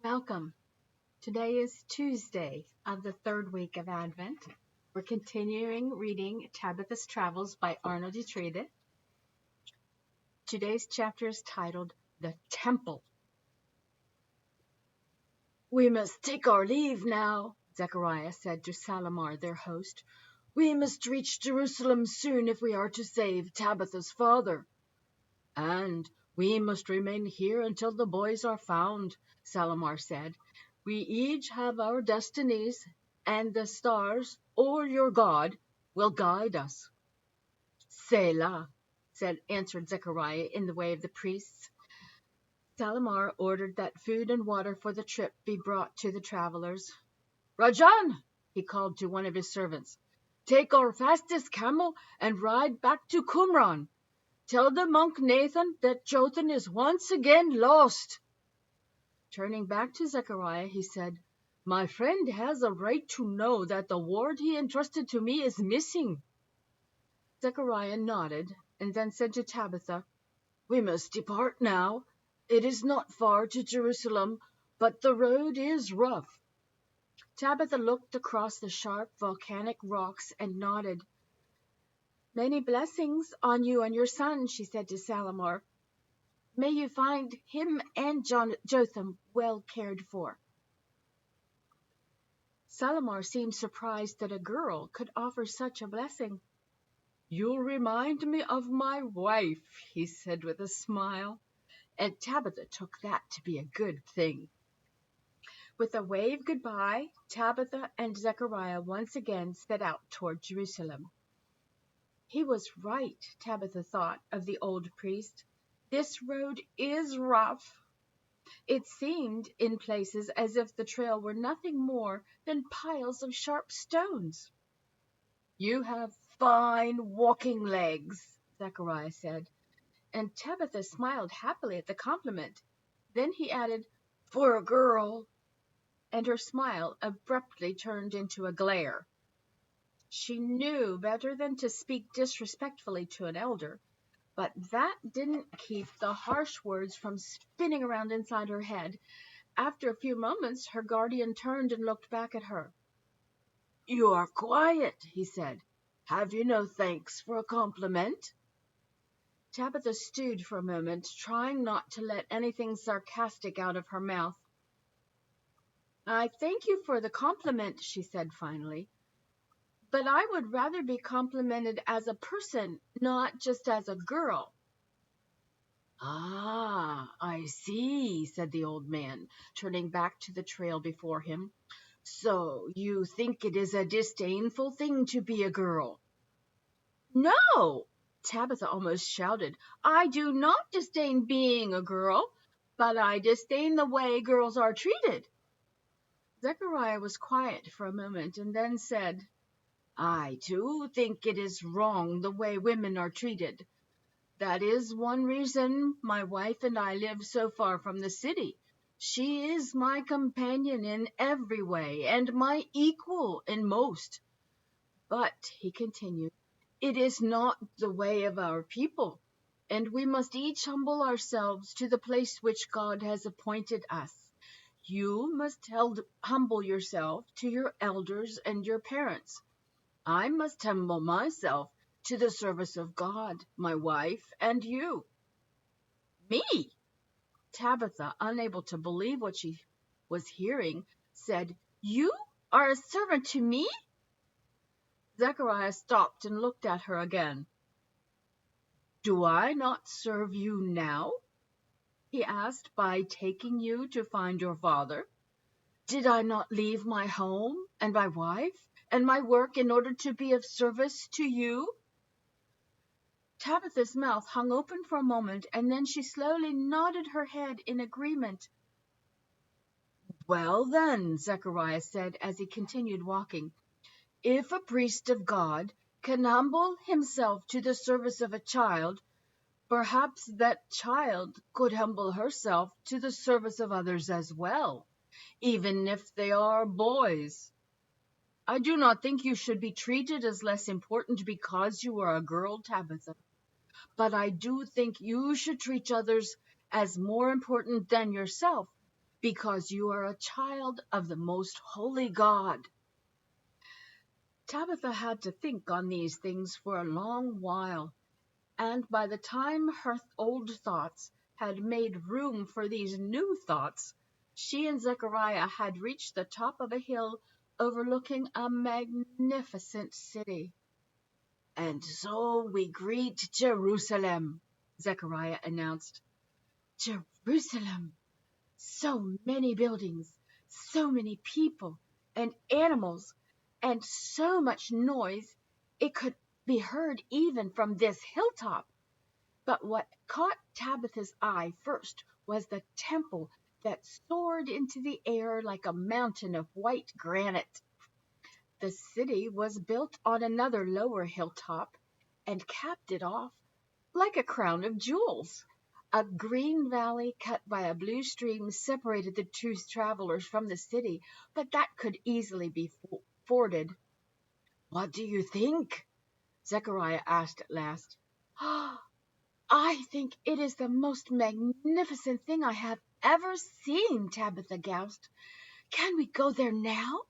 Welcome. Today is Tuesday of the third week of Advent. We're continuing reading Tabitha's Travels by Arnold Utrede. Today's chapter is titled The Temple. "We must take our leave now," Zechariah said to Salamar, their host. "We must reach Jerusalem soon if we are to save Tabitha's father." "And we must remain here until the boys are found," Salamar said. "We each have our destinies, and the stars, or your God, will guide us." "Selah," answered Zechariah in the way of the priests. Salamar ordered that food and water for the trip be brought to the travelers. "Rajan," he called to one of his servants, "take our fastest camel and ride back to Qumran. Tell the monk Nathan that Jotham is once again lost." Turning back to Zechariah, he said, "My friend has a right to know that the ward he entrusted to me is missing." Zechariah nodded, and then said to Tabitha, "We must depart now. It is not far to Jerusalem, but the road is rough." Tabitha looked across the sharp volcanic rocks and nodded. "Many blessings on you and your son," she said to Salamar. "May you find him and Jotham well cared for." Salamar seemed surprised that a girl could offer such a blessing. "You remind me of my wife," he said with a smile, and Tabitha took that to be a good thing. With a wave goodbye, Tabitha and Zechariah once again set out toward Jerusalem. He was right, Tabitha thought of the old priest. This road is rough. It seemed in places as if the trail were nothing more than piles of sharp stones. "You have fine walking legs," Zechariah said, and Tabitha smiled happily at the compliment. Then he added, "For a girl," and her smile abruptly turned into a glare. She knew better than to speak disrespectfully to an elder, but that didn't keep the harsh words from spinning around inside her head. After a few moments, her guardian turned and looked back at her. "You are quiet," he said. "Have you no thanks for a compliment?" Tabitha stewed for a moment, trying not to let anything sarcastic out of her mouth. "I thank you for the compliment," she said finally, "but I would rather be complimented as a person, not just as a girl." "Ah, I see," said the old man, turning back to the trail before him. "So you think it is a disdainful thing to be a girl?" "No," Tabitha almost shouted. "I do not disdain being a girl, but I disdain the way girls are treated." Zechariah was quiet for a moment and then said, "I, too, think it is wrong the way women are treated. That is one reason my wife and I live so far from the city. She is my companion in every way and my equal in most. But," he continued, "it is not the way of our people, and we must each humble ourselves to the place which God has appointed us. You must humble yourself to your elders and your parents. I must humble myself to the service of God, my wife, and you." "Me?" Tabitha, unable to believe what she was hearing, said, "You are a servant to me?" Zechariah stopped and looked at her again. "Do I not serve you now?" he asked, "by taking you to find your father? Did I not leave my home and my wife and my work in order to be of service to you?" Tabitha's mouth hung open for a moment, and then she slowly nodded her head in agreement. "Well, then," Zechariah said as he continued walking, "if a priest of God can humble himself to the service of a child, perhaps that child could humble herself to the service of others as well, even if they are boys. I do not think you should be treated as less important because you are a girl, Tabitha, but I do think you should treat others as more important than yourself, because you are a child of the most holy God." Tabitha had to think on these things for a long while, and by the time her old thoughts had made room for these new thoughts, she and Zechariah had reached the top of a hill overlooking a magnificent city. "And so we greet Jerusalem," Zechariah announced. Jerusalem! So many buildings, so many people and animals, and so much noise it could be heard even from this hilltop. But what caught Tabitha's eye first was the temple that soared into the air like a mountain of white granite. The city was built on another lower hilltop and capped it off like a crown of jewels. A green valley cut by a blue stream separated the two travelers from the city, but that could easily be forded. "What do you think?" Zechariah asked at last. "I think it is the most magnificent thing I have ever seen," Tabitha gasped. "Can we go there now?"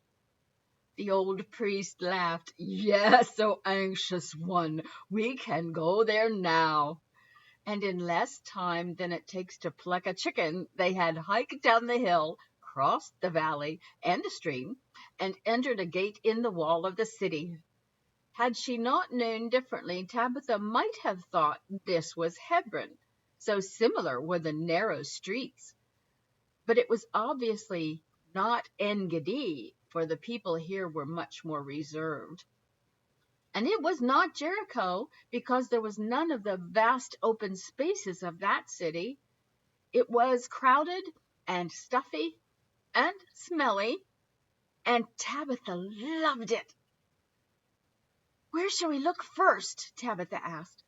The old priest laughed. "Yes, O anxious one, we can go there now." And in less time than it takes to pluck a chicken, they had hiked down the hill, crossed the valley and the stream, and entered a gate in the wall of the city. Had she not known differently, Tabitha might have thought this was Hebron, so similar were the narrow streets. But it was obviously not En-Gedi, for the people here were much more reserved. And it was not Jericho, because there was none of the vast open spaces of that city. It was crowded and stuffy and smelly, and Tabitha loved it. "Where shall we look first?" Tabitha asked.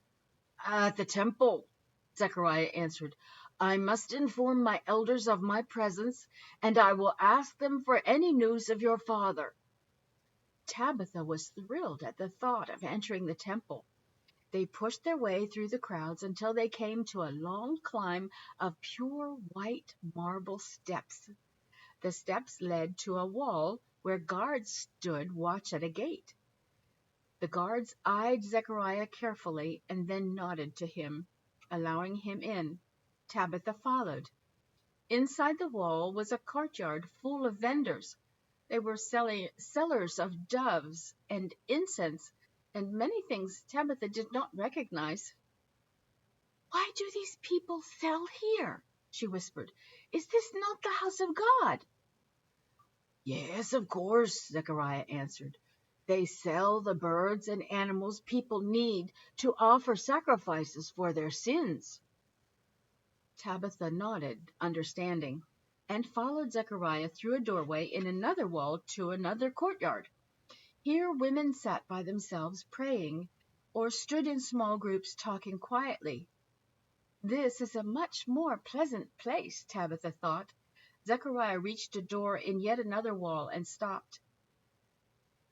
"At the temple," Zechariah answered. "I must inform my elders of my presence, and I will ask them for any news of your father." Tabitha was thrilled at the thought of entering the temple. They pushed their way through the crowds until they came to a long climb of pure white marble steps. The steps led to a wall where guards stood watch at a gate. The guards eyed Zechariah carefully and then nodded to him, allowing him in. Tabitha followed. Inside the wall was a courtyard full of vendors. They were sellers of doves and incense and many things Tabitha did not recognize. "Why do these people sell here?" she whispered. "Is this not the house of God?" "Yes, of course," Zechariah answered. "They sell the birds and animals people need to offer sacrifices for their sins." Tabitha nodded, understanding, and followed Zechariah through a doorway in another wall to another courtyard. Here women sat by themselves praying, or stood in small groups talking quietly. "This is a much more pleasant place," Tabitha thought. Zechariah reached a door in yet another wall and stopped.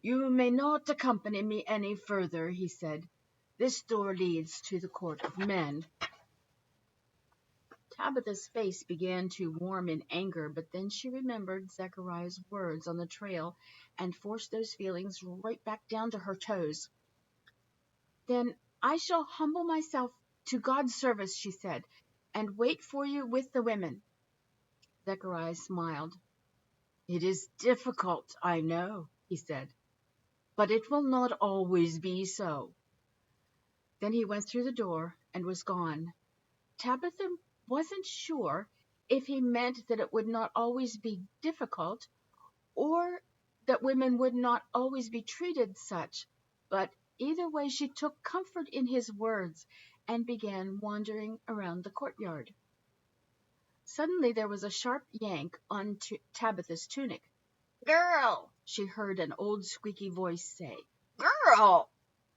"You may not accompany me any further," he said. "This door leads to the court of men." Tabitha's face began to warm in anger, but then she remembered Zechariah's words on the trail and forced those feelings right back down to her toes. "Then I shall humble myself to God's service," she said, "and wait for you with the women." Zechariah smiled. "It is difficult, I know," he said, "but it will not always be so." Then he went through the door and was gone. Tabitha wasn't sure if he meant that it would not always be difficult, or that women would not always be treated such, but either way she took comfort in his words and began wandering around the courtyard. Suddenly there was a sharp yank on Tabitha's tunic. "Girl!" she heard an old squeaky voice say. "Girl!"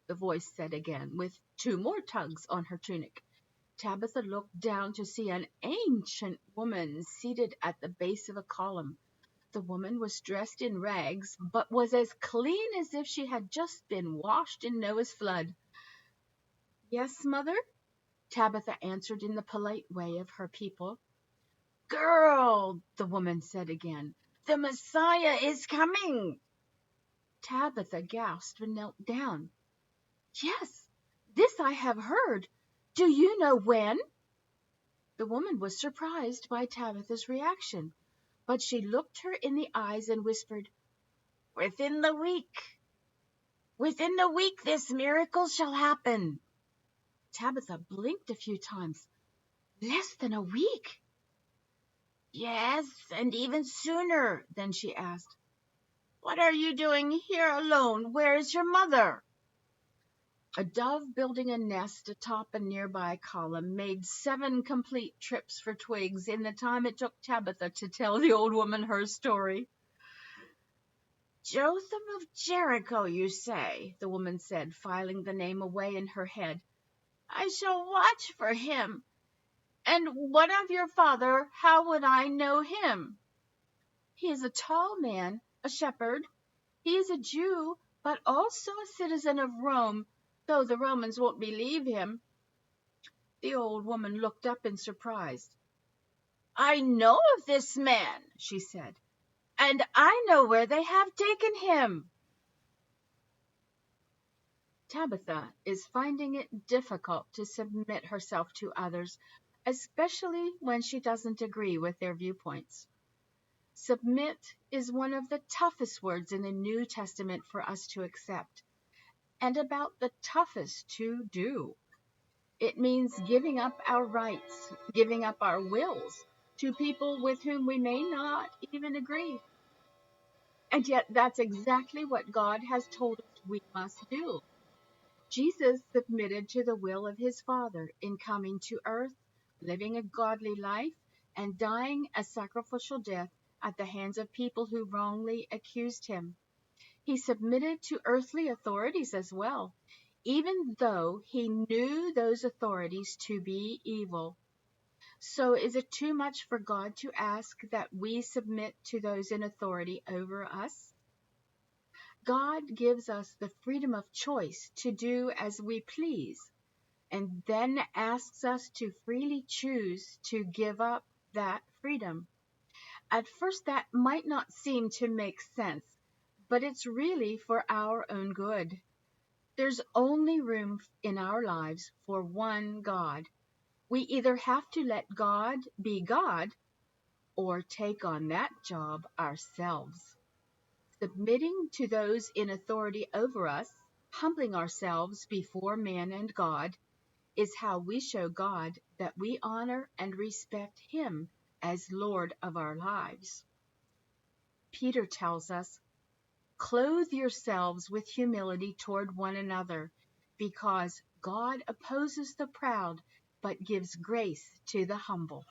the voice said again, with two more tugs on her tunic. Tabitha looked down to see an ancient woman seated at the base of a column. The woman was dressed in rags, but was as clean as if she had just been washed in Noah's flood. "Yes, mother?" Tabitha answered in the polite way of her people. Girl, the woman said again, the Messiah is coming. Tabitha gasped and knelt down. Yes, this I have heard. Do you know when? The woman was surprised by Tabitha's reaction, but she looked her in the eyes and whispered, Within the week. Within the week this miracle shall happen. Tabitha blinked a few times. Less than a week? Yes, and even sooner. Then she asked, What are you doing here alone? Where is your mother? A dove building a nest atop a nearby column made 7 complete trips for twigs in the time it took Tabitha to tell the old woman her story. Joseph of Jericho, you say, the woman said, filing the name away in her head. I shall watch for him. And what of your father? How would I know him? He is a tall man, a shepherd. He is a Jew, but also a citizen of Rome, though the Romans won't believe him. The old woman looked up in surprise. I know of this man, she said, and I know where they have taken him. Tabitha is finding it difficult to submit herself to others, especially when she doesn't agree with their viewpoints. Submit is one of the toughest words in the New Testament for us to accept, and about the toughest to do. It means giving up our rights, giving up our wills to people with whom we may not even agree. And yet that's exactly what God has told us we must do. Jesus submitted to the will of his Father in coming to earth, living a godly life, and dying a sacrificial death at the hands of people who wrongly accused him. He submitted to earthly authorities as well, even though he knew those authorities to be evil. So is it too much for God to ask that we submit to those in authority over us? God gives us the freedom of choice to do as we please, and then asks us to freely choose to give up that freedom. At first, that might not seem to make sense, but it's really for our own good. There's only room in our lives for one God. We either have to let God be God or take on that job ourselves. Submitting to those in authority over us, humbling ourselves before man and God, is how we show God that we honor and respect him as Lord of our lives. Peter tells us, Clothe yourselves with humility toward one another, because God opposes the proud, but gives grace to the humble.